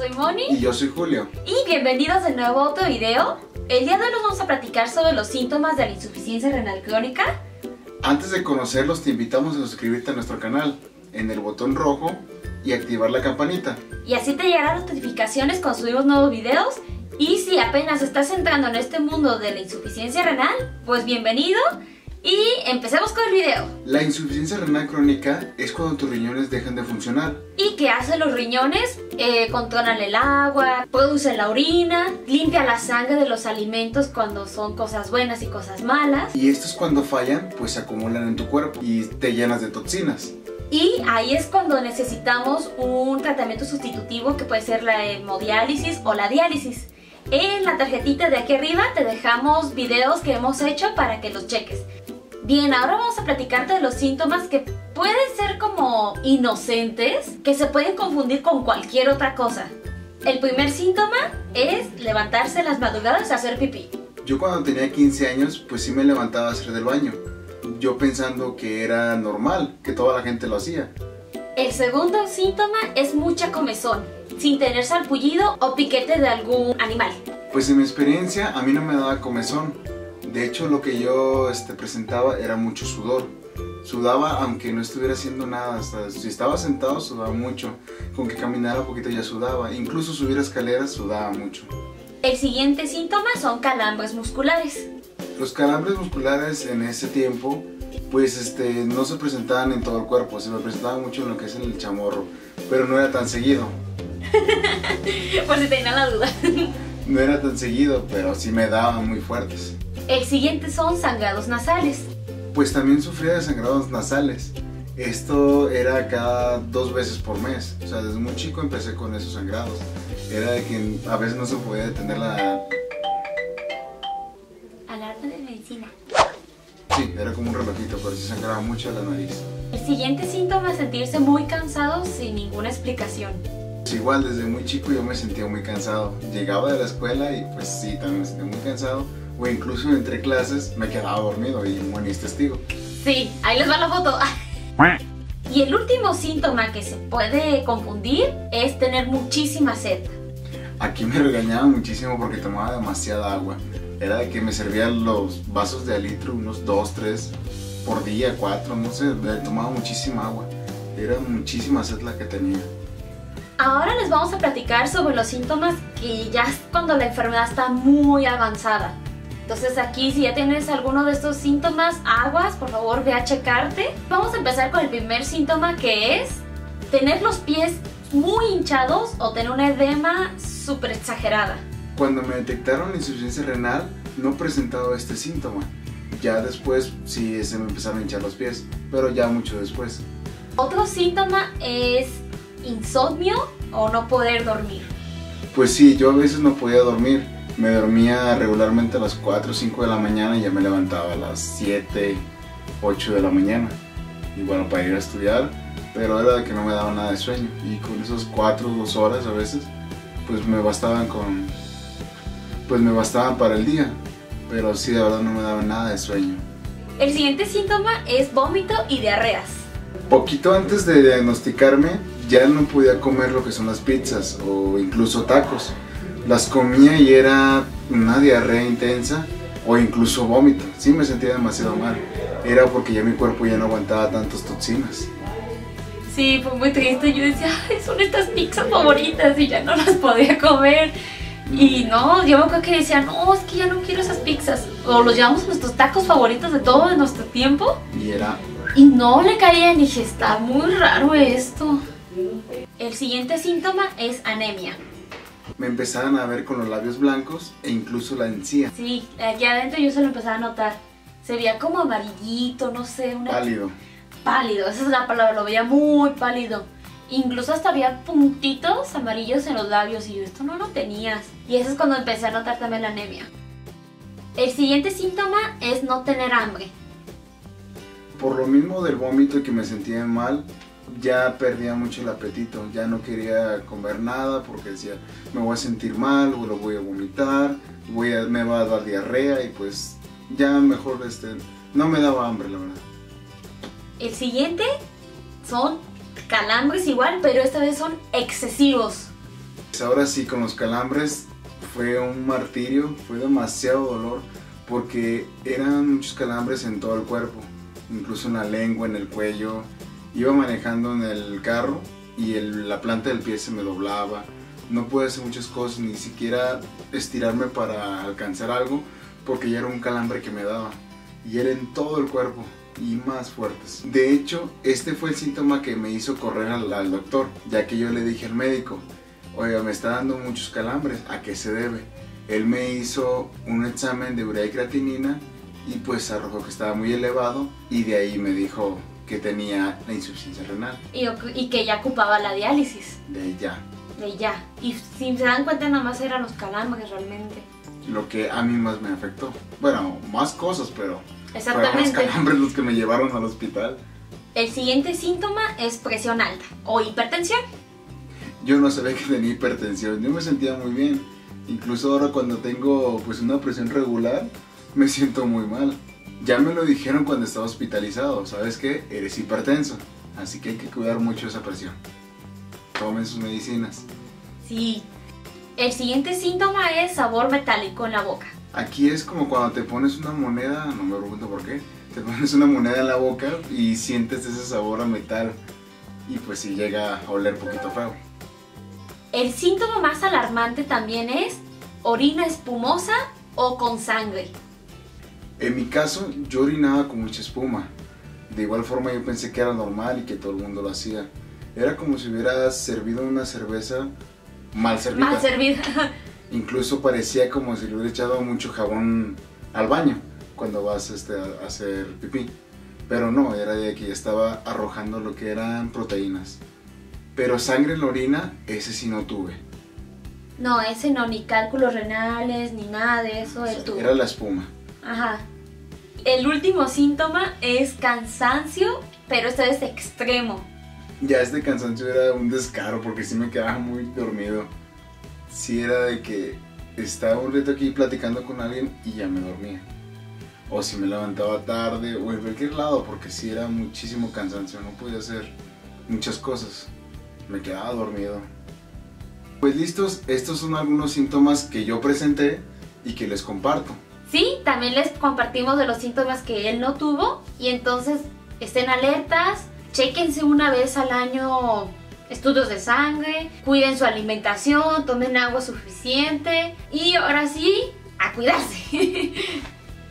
soy Moni. Y yo soy Julio. Y bienvenidos de nuevo a otro video. El día de hoy nos vamos a platicar sobre los síntomas de la insuficiencia renal crónica. Antes de conocerlos, te invitamos a suscribirte a nuestro canal en el botón rojo y activar la campanita. Y así te llegarán las notificaciones cuando subimos nuevos videos. Y si apenas estás entrando en este mundo de la insuficiencia renal, pues bienvenido. Y empecemos con el video. La insuficiencia renal crónica es cuando tus riñones dejan de funcionar. ¿Y qué hacen los riñones? Controlan el agua, producen la orina, limpian la sangre de los alimentos cuando son cosas buenas y cosas malas. Y estos cuando fallan, pues se acumulan en tu cuerpo y te llenas de toxinas. Y ahí es cuando necesitamos un tratamiento sustitutivo que puede ser la hemodiálisis o la diálisis. En la tarjetita de aquí arriba te dejamos videos que hemos hecho para que los cheques. Bien, ahora vamos a platicarte de los síntomas que pueden ser como inocentes, que se pueden confundir con cualquier otra cosa. El primer síntoma es levantarse en las madrugadas a hacer pipí. Yo cuando tenía 15 años, pues sí me levantaba a hacer del baño. Yo pensando que era normal, que toda la gente lo hacía. El segundo síntoma es mucha comezón, sin tener sarpullido o piquete de algún animal. Pues en mi experiencia a mí no me daba comezón. De hecho lo que yo presentaba era mucho sudor. Sudaba aunque no estuviera haciendo nada, hasta si estaba sentado sudaba mucho. Con que caminara un poquito ya sudaba, incluso subir escaleras sudaba mucho. El siguiente síntoma son calambres musculares. Los calambres musculares en ese tiempo pues no se presentaban en todo el cuerpo, se me presentaban mucho en lo que es en el chamorro, pero no era tan seguido. Por si tenían la duda. No era tan seguido, pero sí me daban muy fuertes. El siguiente son sangrados nasales. Pues también sufría de sangrados nasales. Esto era cada 2 veces por mes. O sea, desde muy chico empecé con esos sangrados. Era de que a veces no se podía detener la... Alarma de medicina. Sí, era como un relojito, pero sí sangraba mucho la nariz. El siguiente síntoma es sentirse muy cansado sin ninguna explicación. Pues igual, desde muy chico yo me sentía muy cansado. Llegaba de la escuela y pues sí, también me sentía muy cansado. O incluso entre clases me quedaba dormido y Moni es testigo. Sí, ahí les va la foto. Y el último síntoma que se puede confundir es tener muchísima sed. Aquí me regañaba muchísimo porque tomaba demasiada agua. Era de que me servían los vasos de litro, unos 2, 3 por día, 4, no sé, tomaba muchísima agua. Era muchísima sed la que tenía. Ahora les vamos a platicar sobre los síntomas que ya es cuando la enfermedad está muy avanzada. Entonces aquí si ya tienes alguno de estos síntomas, aguas, por favor ve a checarte. Vamos a empezar con el primer síntoma, que es tener los pies muy hinchados o tener una edema súper exagerada. Cuando me detectaron insuficiencia renal no presentaba este síntoma. Ya después sí se me empezaron a hinchar los pies, pero ya mucho después. Otro síntoma es insomnio o no poder dormir. Pues sí, yo a veces no podía dormir. Me dormía regularmente a las 4 o 5 de la mañana y ya me levantaba a las 7, 8 de la mañana. Y bueno, para ir a estudiar, pero era de que no me daba nada de sueño. Y con esos 4 o 2 horas a veces, pues me bastaban para el día. Pero sí, de verdad no me daba nada de sueño. El siguiente síntoma es vómito y diarreas. Poquito antes de diagnosticarme, ya no podía comer lo que son las pizzas o incluso tacos. Las comía y era una diarrea intensa o incluso vómito. Sí, me sentía demasiado mal. Era porque ya mi cuerpo ya no aguantaba tantas toxinas. Sí, fue muy triste. Yo decía, ay, son estas pizzas favoritas y ya no las podía comer. Y no, yo me acuerdo que decía, no, es que ya no quiero esas pizzas. O los llevamos a nuestros tacos favoritos de todo de nuestro tiempo. Y no le caían. Y dije, está muy raro esto. El siguiente síntoma es anemia. Me empezaban a ver con los labios blancos e incluso la encía. Sí, aquí adentro yo se lo empezaba a notar. Se veía como amarillito, no sé. Pálido. Pálido, esa es la palabra, lo veía muy pálido. Incluso hasta había puntitos amarillos en los labios y yo, esto no lo tenías. Y eso es cuando empecé a notar también la anemia. El siguiente síntoma es no tener hambre. Por lo mismo del vómito y que me sentía mal, ya perdía mucho el apetito, ya no quería comer nada porque decía, me voy a sentir mal o lo voy a vomitar, me va a dar diarrea y pues ya mejor no me daba hambre, la verdad. El siguiente son calambres igual, pero esta vez son excesivos. Ahora sí, con los calambres fue un martirio, fue demasiado dolor porque eran muchos calambres en todo el cuerpo, incluso en la lengua, en el cuello. Iba manejando en el carro y la planta del pie se me doblaba. No pude hacer muchas cosas, ni siquiera estirarme para alcanzar algo porque ya era un calambre que me daba y era en todo el cuerpo y más fuertes. De hecho, este fue el síntoma que me hizo correr al doctor, ya que yo le dije al médico: oiga, me está dando muchos calambres, ¿a qué se debe? Él me hizo un examen de urea y creatinina y pues arrojó que estaba muy elevado y de ahí me dijo que tenía la insuficiencia renal. Y que ya ocupaba la diálisis. De ahí ya. De ya. Y si se dan cuenta, nada más eran los calambres realmente. Lo que a mí más me afectó. Bueno, más cosas, pero exactamente. fueron los calambres los que me llevaron al hospital. El siguiente síntoma es presión alta o hipertensión. Yo no sabía que tenía hipertensión, yo me sentía muy bien. Incluso ahora cuando tengo pues una presión regular, me siento muy mal. Ya me lo dijeron cuando estaba hospitalizado: ¿sabes qué? Eres hipertenso, así que hay que cuidar mucho esa presión. Tomen sus medicinas. Sí. El siguiente síntoma es sabor metálico en la boca. Aquí es como cuando te pones una moneda, no me pregunto por qué, te pones una moneda en la boca y sientes ese sabor a metal y pues sí llega a oler poquito feo. El síntoma más alarmante también es orina espumosa o con sangre. En mi caso, yo orinaba con mucha espuma. De igual forma yo pensé que era normal y que todo el mundo lo hacía. Era como si hubiera servido una cerveza mal servida. Mal servida. Incluso parecía como si le hubiera echado mucho jabón al baño cuando vas a hacer pipí. Pero no, era de que ya estaba arrojando lo que eran proteínas. Pero sangre en la orina, ese sí no tuve. No, ese no, ni cálculos renales, ni nada de eso. O sea, era la espuma. Ajá. El último síntoma es cansancio, pero esto es extremo. Ya este cansancio era un descaro porque sí me quedaba muy dormido. Sí era de que estaba un rato aquí platicando con alguien y ya me dormía. O si me levantaba tarde o en cualquier lado, porque sí era muchísimo cansancio, no podía hacer muchas cosas. Me quedaba dormido. Pues listos, estos son algunos síntomas que yo presenté y que les comparto. Sí, también les compartimos de los síntomas que él no tuvo y entonces estén alertas, chéquense una vez al año estudios de sangre, cuiden su alimentación, tomen agua suficiente y ahora sí, a cuidarse.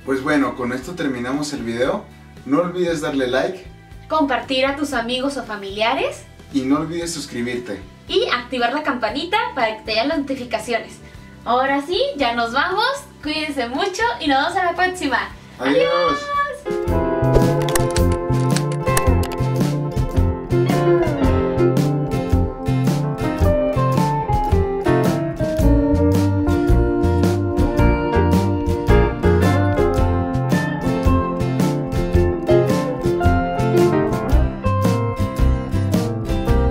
Pues bueno, con esto terminamos el video. No olvides darle like, compartir a tus amigos o familiares y no olvides suscribirte y activar la campanita para que te lleguen las notificaciones. Ahora sí, ya nos vamos, cuídense mucho y nos vemos a la próxima. Adiós.